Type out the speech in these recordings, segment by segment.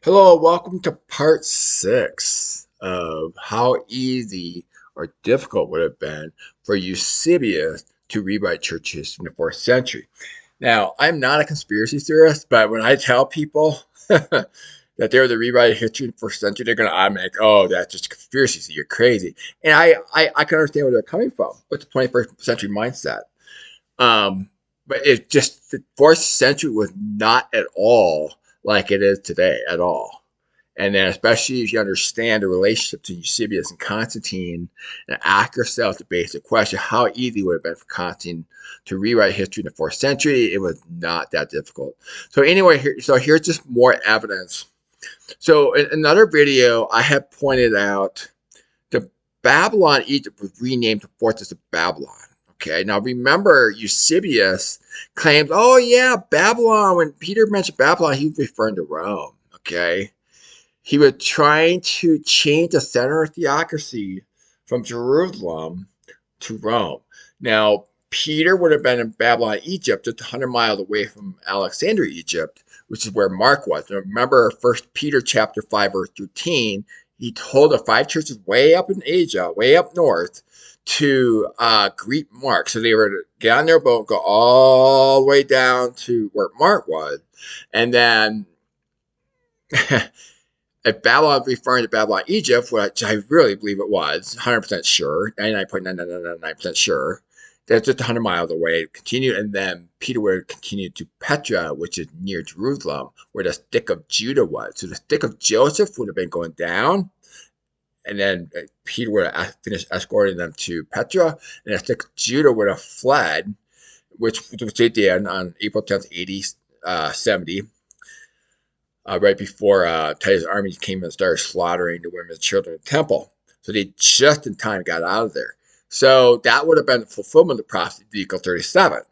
Hello, welcome to part 6 of how easy or difficult would it have been for Eusebius to rewrite church history in the 4th century. Now, I'm not a conspiracy theorist, but when I tell people that they're the rewrite history in the 4th century, they're going to automatically, oh, that's just a conspiracy, so you're crazy. And I can understand where they're coming from with the 21st century mindset. Um, but it just, the 4th century was not at all like it is today at all. And then, especially if you understand the relationship between Eusebius and Constantine, and ask yourself the basic question: how easy would it have been for Constantine to rewrite history in the 4th century? It was not that difficult. So anyway, here's just more evidence. So in another video, I have pointed out the Babylon Egypt was renamed the Fortress of Babylon. Okay, now remember Eusebius claims, oh yeah, Babylon. When Peter mentioned Babylon, he was referring to Rome. Okay, he was trying to change the center of theocracy from Jerusalem to Rome. Now, Peter would have been in Babylon, Egypt, just 100 miles away from Alexandria, Egypt, which is where Mark was. Now, remember, 1 Peter chapter 5, verse 13, he told the 5 churches way up in Asia, way up north, to greet Mark. So they were to get on their boat, go all the way down to where Mark was, and then if Babylon is referring to Babylon, Egypt, which I really believe it was, 100% sure, 99.9999% sure, that's just 100 miles away. Continue, and then Peter would continue to Petra, which is near Jerusalem, where the stick of Judah was. So the stick of Joseph would have been going down, and then Peter would have finished escorting them to Petra, and the stick of Judah would have fled, which they did on April 10th, 70. Right before Titus' armies came and started slaughtering the women and children in the temple. So they just in time got out of there. So that would have been the fulfillment of prophecy, Ezekiel 37.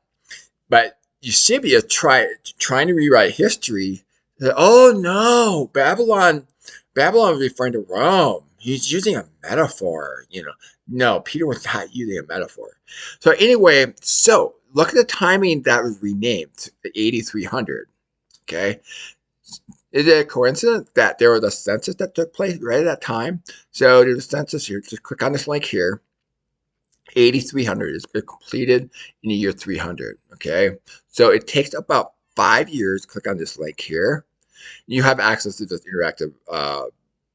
But Eusebius trying to rewrite history. Said, oh no, Babylon was referring to Rome. He's using a metaphor. No, Peter was not using a metaphor. So anyway, so look at the timing that was renamed, the 8300. Okay, is it a coincidence that there was a census that took place right at that time? So there's a census here. Just click on this link here. 8300 is completed in the year 300. Okay, so it takes about 5 years. Click on this link here. You have access to this interactive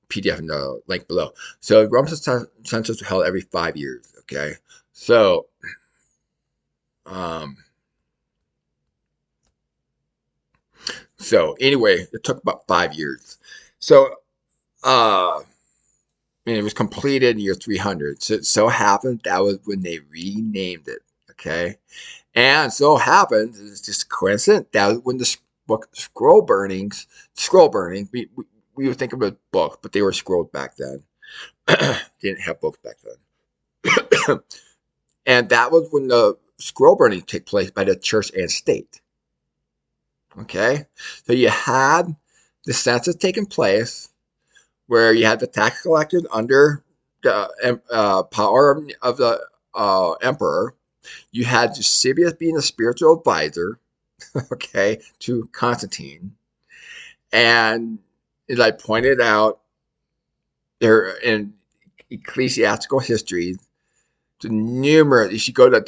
PDF in the link below. So Rome census was held every 5 years. Okay, so um, anyway, it took about 5 years. So and it was completed in year 300. So it so happened that was when they renamed it. Okay. And so happened, it's just coincident, that was when the book scroll burning, we would think of a book, but they were scrolls back then. Didn't have books back then. And that was when the scroll burning took place by the church and state. Okay. So you had the census taking place, where you had the tax collectors under the power of the emperor. You had Eusebius being a spiritual advisor, okay, to Constantine. And as I pointed out, there in ecclesiastical history, the numerous, you should go to the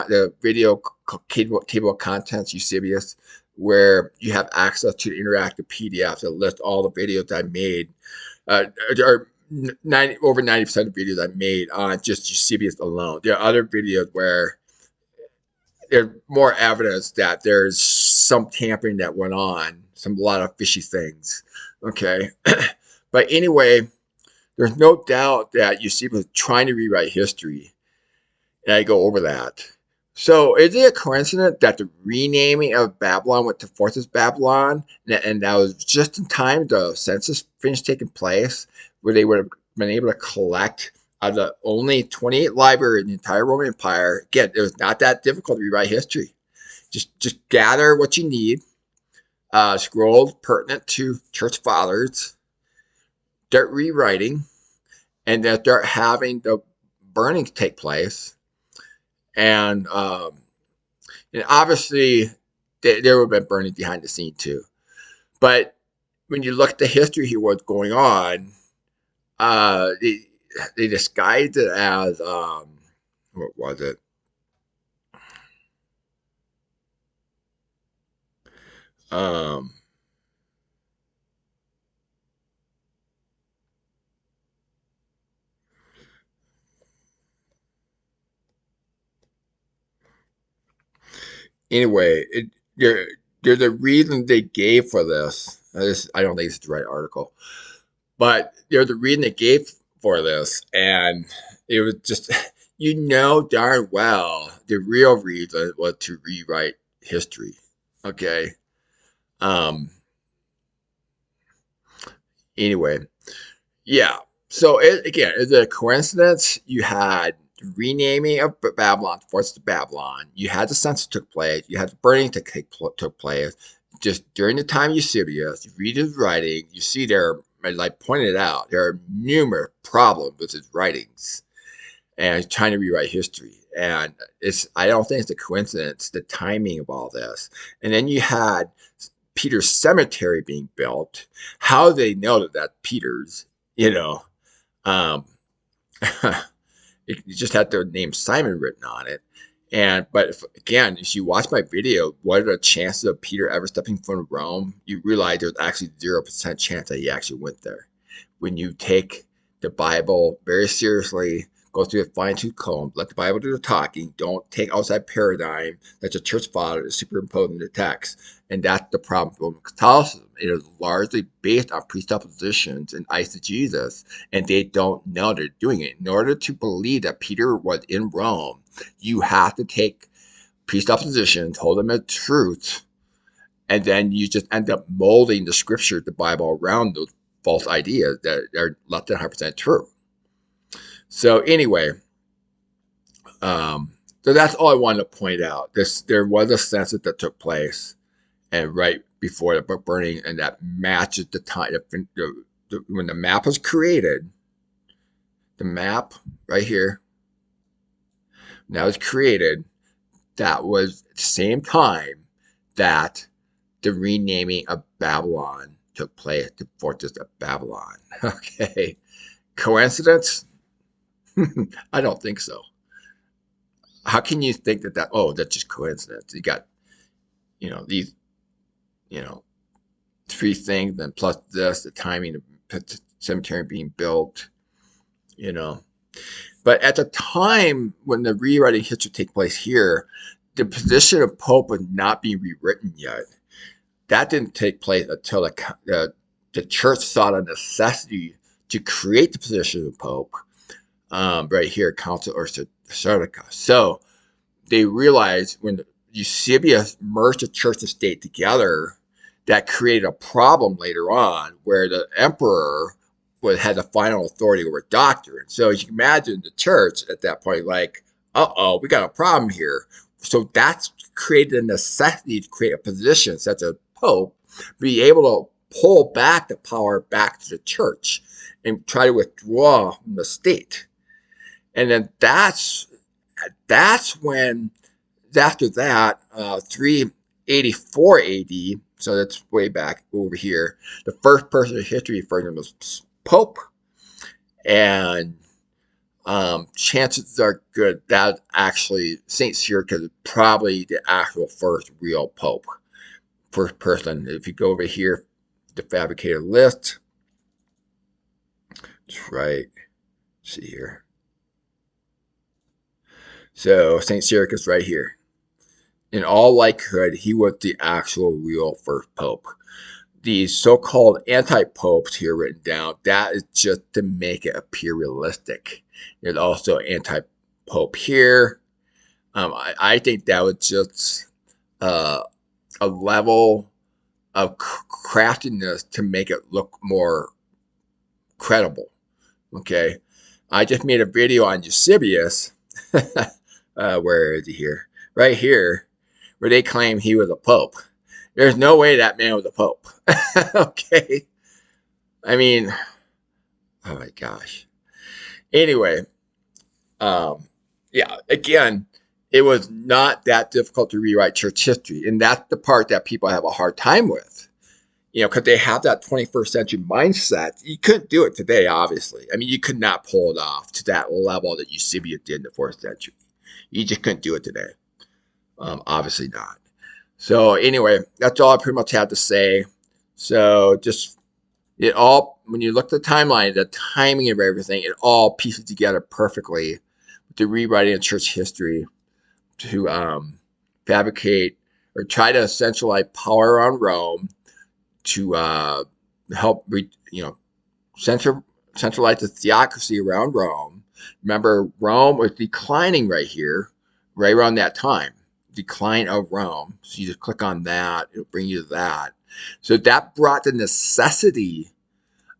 the video table of contents, Eusebius, where you have access to the interactive PDF that lists all the videos I made. Or over 90% of videos I made on just Eusebius alone. There are other videos where there's more evidence that there's some tampering that went on, a lot of fishy things. Okay, but anyway, there's no doubt that Eusebius was trying to rewrite history, and I go over that. So is it a coincidence that the renaming of Babylon went to Fortress Babylon, and that was just in time the census finished taking place, where they would have been able to collect out of the only 28 libraries in the entire Roman Empire? Again, it was not that difficult to rewrite history. Just gather what you need, scrolls pertinent to church fathers, start rewriting, and then start having the burnings take place. And obviously, there would have been burning behind the scene too. But when you look at the history here, what's going on, uh, they, they disguised it as, what was it? Um, anyway, there, there's a reason they gave for this. I don't think it's the right article, but there's a reason they gave for this, and it was just, darn well the real reason was to rewrite history. Okay. Um. Anyway, yeah. So again, is it a coincidence? You had renaming of Babylon, forced to Babylon. You had the census took place. You had the burning took place. Just during the time Eusebius, you read his writing, you see there, as I pointed out, there are numerous problems with his writings, and he's trying to rewrite history. And I don't think it's a coincidence, the timing of all this. And then you had Peter's cemetery being built. How they know that Peter's, you know, um, you just had the name Simon written on it. But again, if you watch my video, what are the chances of Peter ever stepping foot in Rome? You realize there's actually 0% chance that he actually went there. When you take the Bible very seriously, go through a fine-tooth comb, let the Bible do the talking, don't take outside paradigm that the church fathers superimposed in the text. And that's the problem with Roman Catholicism. It is largely based on presuppositions and eisegesis, and they don't know they're doing it. In order to believe that Peter was in Rome, you have to take presuppositions, hold them as truth, and then you just end up molding the scripture, the Bible, around those false ideas that are less than 100% true. So anyway, so that's all I wanted to point out. There was a census that took place, and right before the book burning, and that matches the time when the map was created. The map right here, that was created. That was at the same time that the renaming of Babylon took place, the fortress of Babylon. Okay, coincidence? I don't think so. How can you think that? Oh, that's just coincidence. You got, these, you know, three things, then plus this, the timing of the cemetery being built, you know. But at the time when the rewriting history take place here, the position of Pope was not being rewritten yet. That didn't take place until the church saw the necessity to create the position of Pope, right here, Council or Sardica. So they realized when Eusebius merged the church and state together, that created a problem later on where the emperor had the final authority over doctrine. So you can imagine the church at that point, like, we got a problem here. So that's created a necessity to create a position such as Pope, be able to pull back the power back to the church and try to withdraw from the state. And then that's when, after that, 384 AD, so that's way back over here, the first person in history referred to him as Pope. And chances are good that actually St. Cyril is probably the actual first real Pope. First person. If you go over here, the fabricated list, that's right. Let's see here. So St. Cyril is right here. In all likelihood, he was the actual real first pope. These so-called anti-popes here written down, that is just to make it appear realistic. There's also anti-pope here. I think that was just a level of craftiness to make it look more credible. Okay, I just made a video on Eusebius. Where is he here? Right here, where they claim he was a pope. There's no way that man was a pope. Okay, I mean, oh my gosh. Anyway, yeah, again, it was not that difficult to rewrite church history, and that's the part that people have a hard time with. because they have that 21st century mindset. You couldn't do it today, obviously. I mean, you could not pull it off to that level that Eusebius did in the 4th century. You just couldn't do it today. Obviously not. So anyway, that's all I pretty much have to say. So just it all, when you look at the timeline, the timing of everything, it all pieces together perfectly with the rewriting of church history to fabricate or try to centralize power around Rome to help, centralize the theocracy around Rome. Remember, Rome was declining right here, right around that time. Decline of Rome. So you just click on that, it'll bring you to that. So that brought the necessity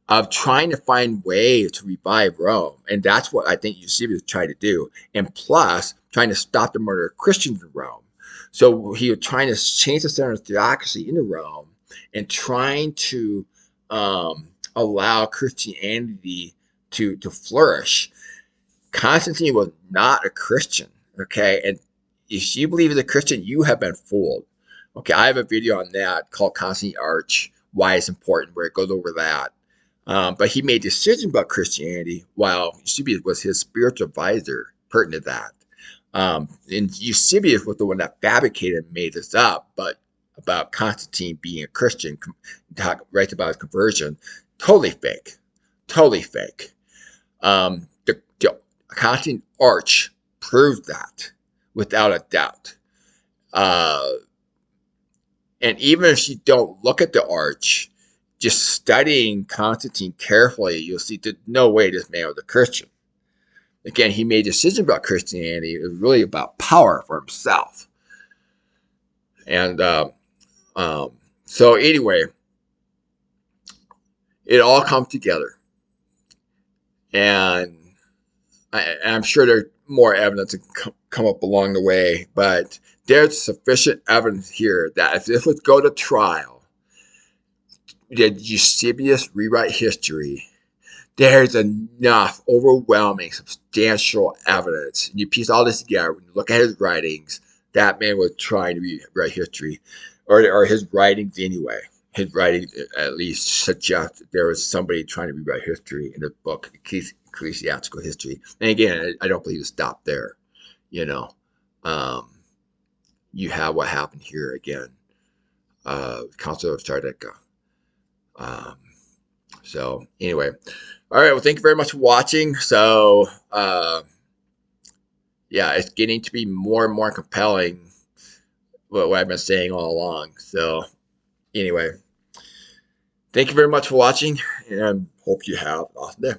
of trying to find ways to revive Rome. And that's what I think Eusebius tried to do. And plus, trying to stop the murder of Christians in Rome. So he was trying to change the center of theocracy into Rome and trying to allow Christianity to flourish. Constantine was not a Christian, okay? And if you believe as a Christian, you have been fooled. Okay, I have a video on that called Constantine Arch, Why It's Important, where it goes over that. But he made decisions about Christianity while Eusebius was his spiritual advisor pertinent to that. And Eusebius was the one that fabricated and made this up, but about Constantine being a Christian, writes about his conversion, totally fake. Totally fake. The Constantine Arch proves that without a doubt. And even if you don't look at the arch, just studying Constantine carefully, you'll see that no way this man was a Christian. Again, he made decisions about Christianity. It was really about power for himself. And so anyway, it all comes together. And I'm sure there's more evidence to come up along the way, but there's sufficient evidence here that if this would go to trial, did Eusebius rewrite history? There's enough overwhelming, substantial evidence. And you piece all this together, when you look at his writings, that man was trying to rewrite history, or his writings anyway. His writings at least suggest that there was somebody trying to rewrite history in the book, Ecclesiastical History. And again, I don't believe it stopped there. You know, you have what happened here again, Council of Sardica. So anyway, all right. Well, thank you very much for watching. So yeah, it's getting to be more and more compelling what I've been saying all along. So anyway, thank you very much for watching, and hope you have an awesome day.